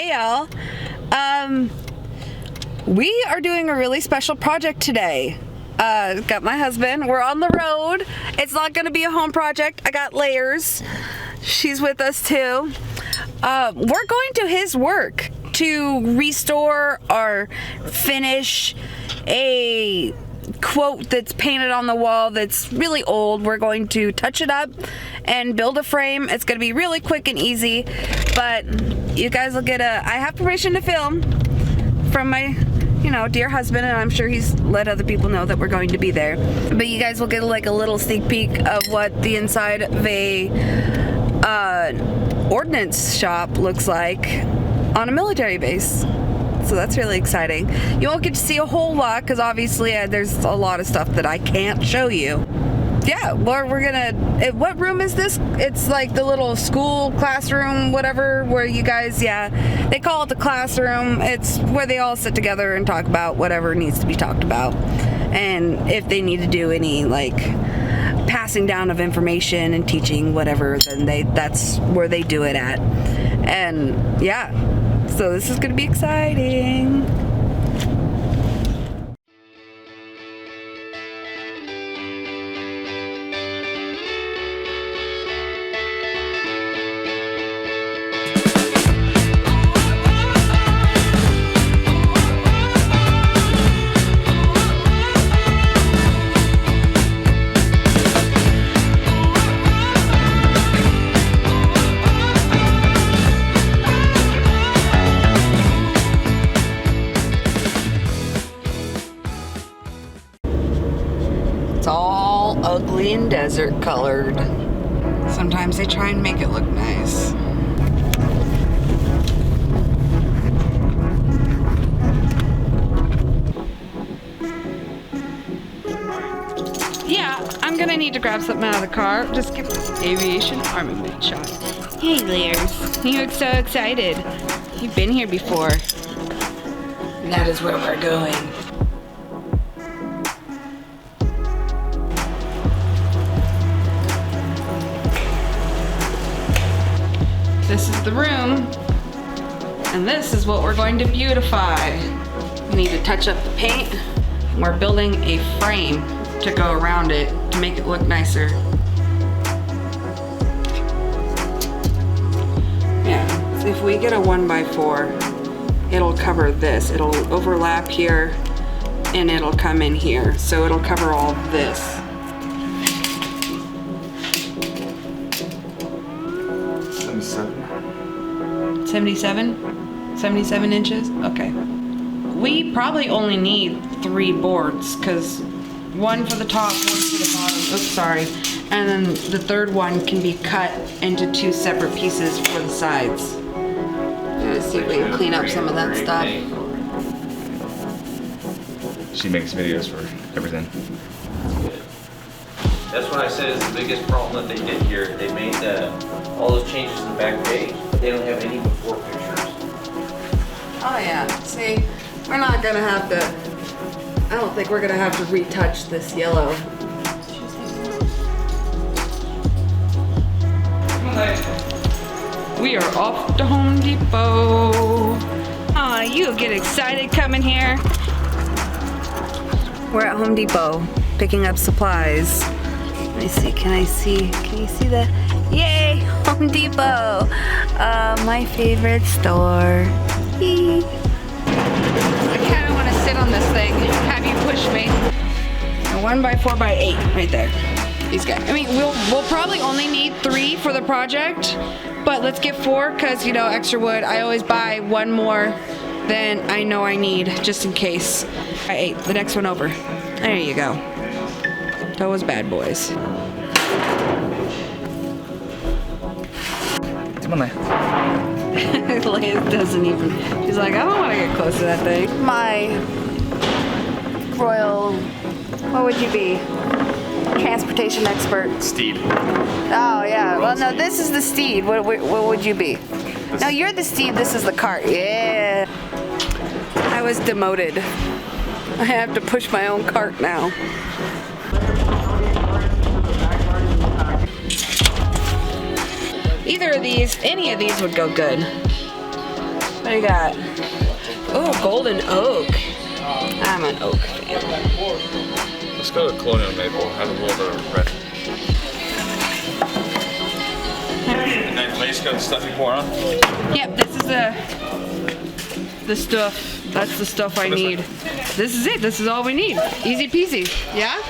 Hey y'all. We are doing a really special project today. Got my husband. We're on the road. It's not gonna be a home project. I got Layers. She's with us too. We're going to his work to restore or finish a quote that's painted on the wall that's really old. We're going to touch it up and build a frame. It's going to be really quick and easy, but you guys will get I have permission to film from my, dear husband, and I'm sure he's let other people know that we're going to be there. But you guys will get like a little sneak peek of what the inside of a ordnance shop looks like on a military base. So that's really exciting. You won't get to see a whole lot because obviously there's a lot of stuff that I can't show you. Yeah, well, we're gonna, what room is this? It's like the little school classroom, whatever, where you guys, they call it the classroom. It's where they all sit together and talk about whatever needs to be talked about. And if they need to do any like passing down of information and teaching whatever, then that's where they do it at. And yeah, so this is gonna be exciting. It's all ugly and desert colored. Sometimes they try and make it look nice. Yeah, I'm gonna need to grab something out of the car. Just give aviation armament shot. Hey, Layers. You look so excited. You've been here before. And that is where we're going. This is the room, and this is what we're going to beautify. We need to touch up the paint. We're building a frame to go around it to make it look nicer. Yeah, so if we get a 1x4, it'll cover this. It'll overlap here, and it'll come in here. So it'll cover all this. 77 inches? Okay. We probably only need 3 boards because one for the top, one for the bottom. Oops, sorry. And then the third one can be cut into 2 separate pieces for the sides. Let's see if we can clean up some of that stuff. She makes videos for everything. That's what I said is the biggest problem that they did here. They made all those changes in the back page, but they don't have any before pictures. Oh yeah, see, we're not gonna have to, I don't think we're gonna have to retouch this yellow. We are off to Home Depot. Aw, you get excited coming here. We're at Home Depot, picking up supplies. Let me see, can you see the, yay, Home Depot. My favorite store. I kinda wanna sit on this thing, have you push me. A 1x4x8 right there. These guys. I mean, we'll probably only need 3 for the project, but let's get 4 because, extra wood. I always buy 1 more than I know I need, just in case. By 8, the next one over. There you go. Those bad boys. Come on there. Leia doesn't even, she's like, I don't want to get close to that thing. My royal, what would you be? Transportation expert. Steed. Oh yeah, well no, this is the steed. What would you be? No, you're the steed, this is the cart. Yeah. I was demoted. I have to push my own cart now. Either of these, any of these would go good. What do you got? Oh, golden oak. I'm an oak fan. Let's go to Colonial Maple. Have a little bit of red. And then Lace got the stuff you pour on? Yep, this is the stuff. That's the stuff I need. This is it. This is all we need. Easy peasy. Yeah?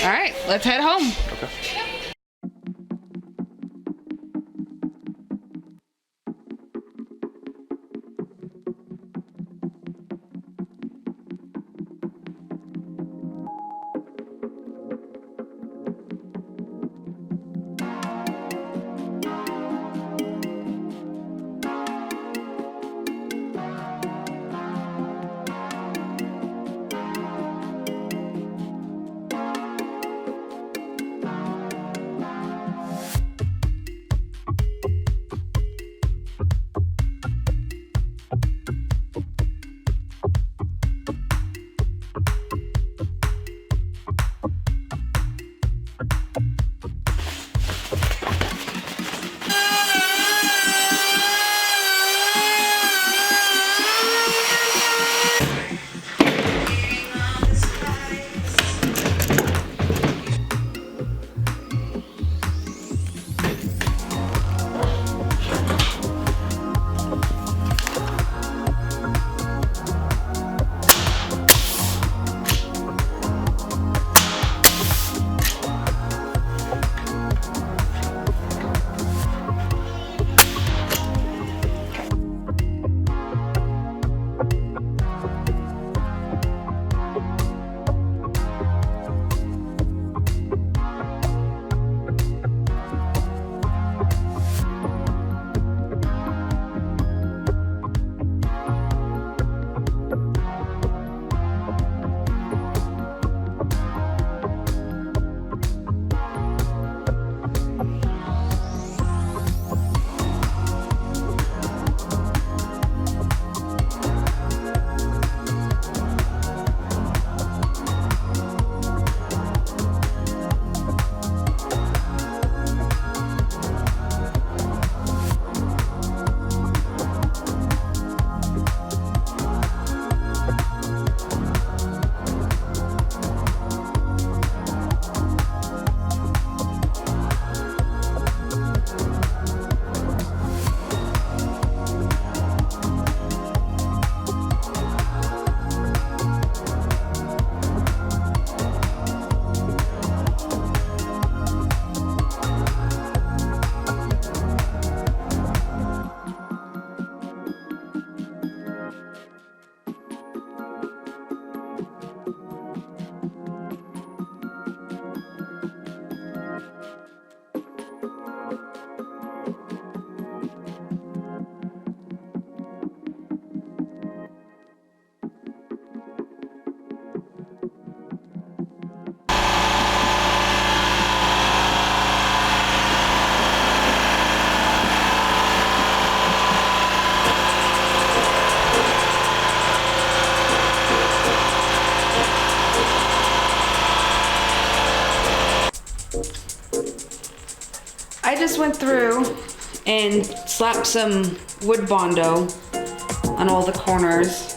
All right, let's head home. Okay. I just went through and slapped some wood bondo on all the corners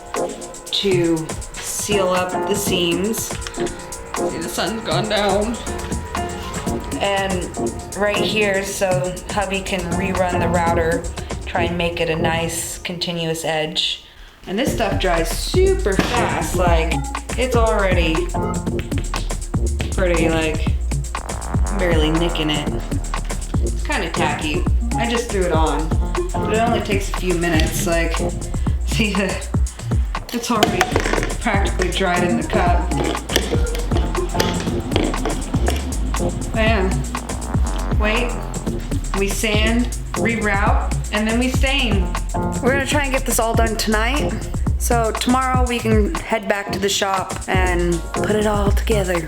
to seal up the seams. See, the sun's gone down. And right here, so hubby can rerun the router, try and make it a nice continuous edge. And this stuff dries super fast, like it's already pretty, like barely nicking it. It's kind of tacky. I just threw it on, but it only takes a few minutes. Like, see, it's already practically dried in the cup. Bam. Wait, we sand, reroute, and then we stain. We're gonna try and get this all done tonight. So tomorrow we can head back to the shop and put it all together.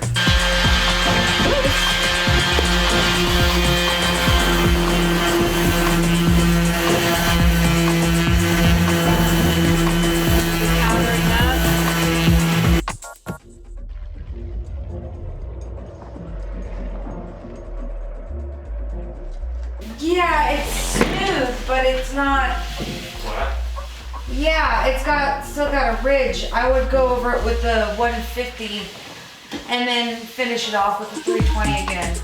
Yeah, it's smooth, but it's not. Yeah, it's still got a ridge. I would go over it with the 150 and then finish it off with the 320 again.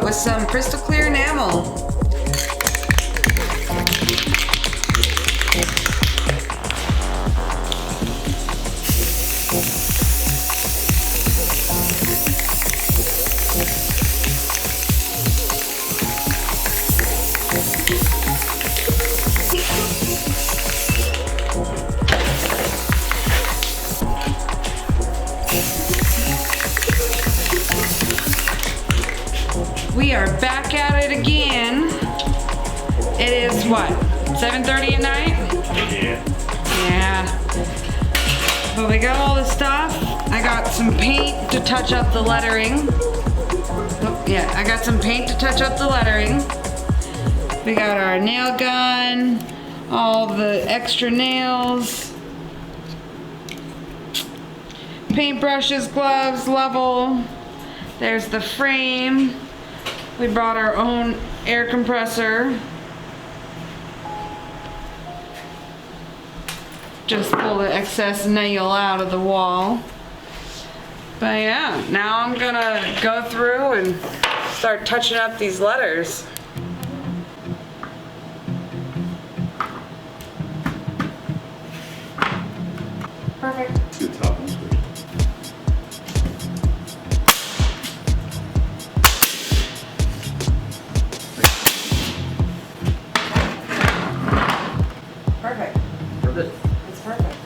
With some crystal clear enamel. We are back at it again. It is what, 7:30 at night? Yeah. But we got all the stuff. I got some paint to touch up the lettering. Oh, yeah, I got some paint to touch up the lettering. We got our nail gun, all the extra nails, paintbrushes, gloves, level. There's the frame. We brought our own air compressor. Just pull the excess nail out of the wall. But yeah, now I'm gonna go through and start touching up these letters. Perfect. Good top and squeeze. Perfect. Perfect. It's perfect.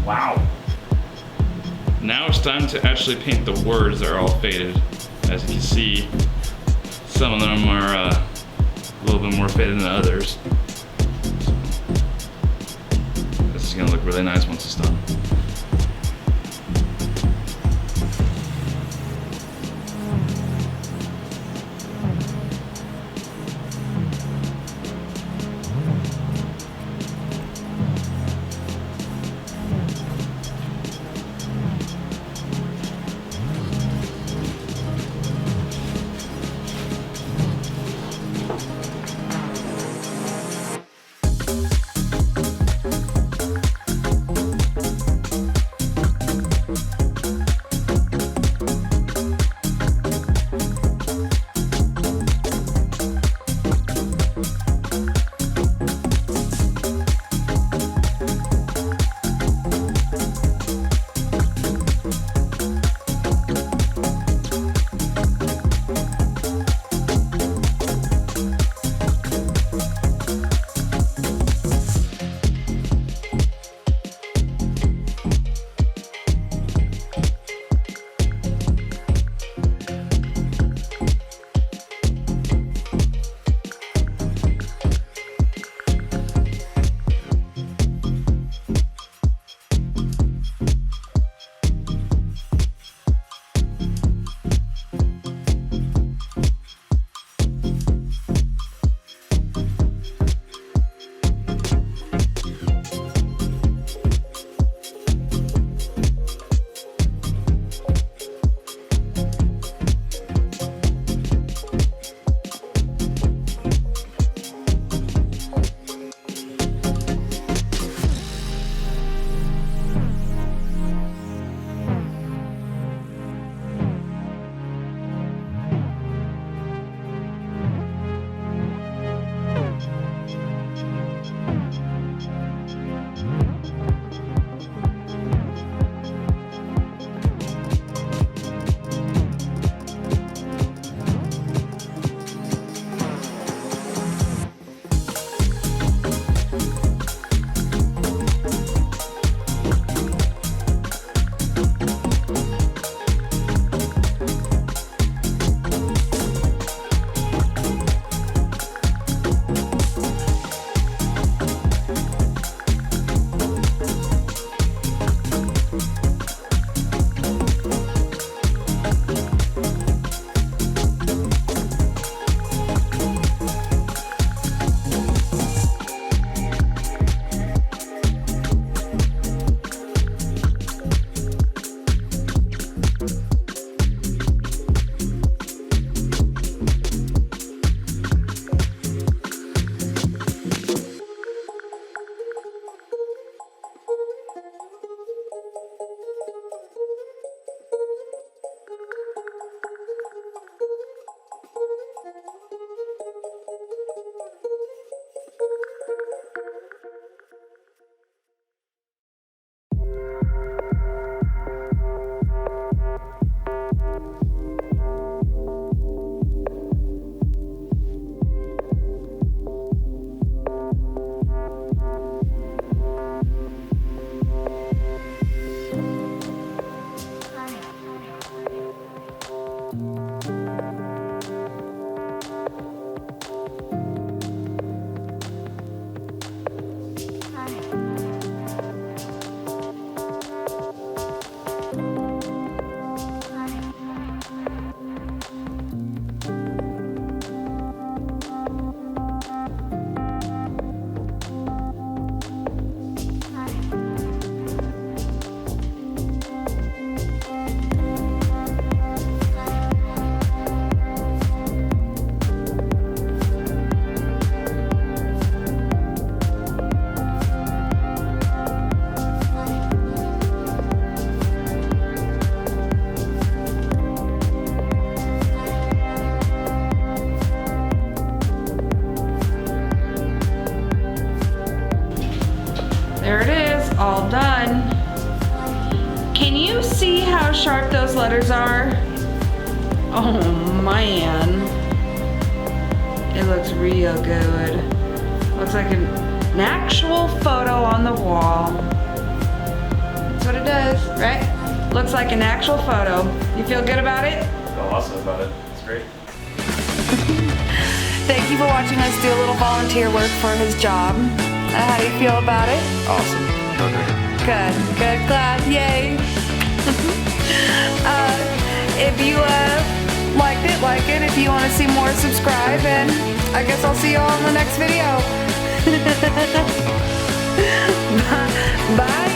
Wow. Now it's time to actually paint the words that are all faded. As you can see, some of them are a little bit more faded than others. This is gonna look really nice once it's done. sharp those letters are. Oh man. It looks real good. Looks like an actual photo on the wall. That's what it does, right? Looks like an actual photo. You feel good about it? I feel awesome about it. It's great. Thank you for watching us do a little volunteer work for his job. How do you feel about it? Awesome. Feel great. Good, good, glad, yay. If you liked it, like it. If you want to see more, subscribe, and I guess I'll see you all in the next video. Bye.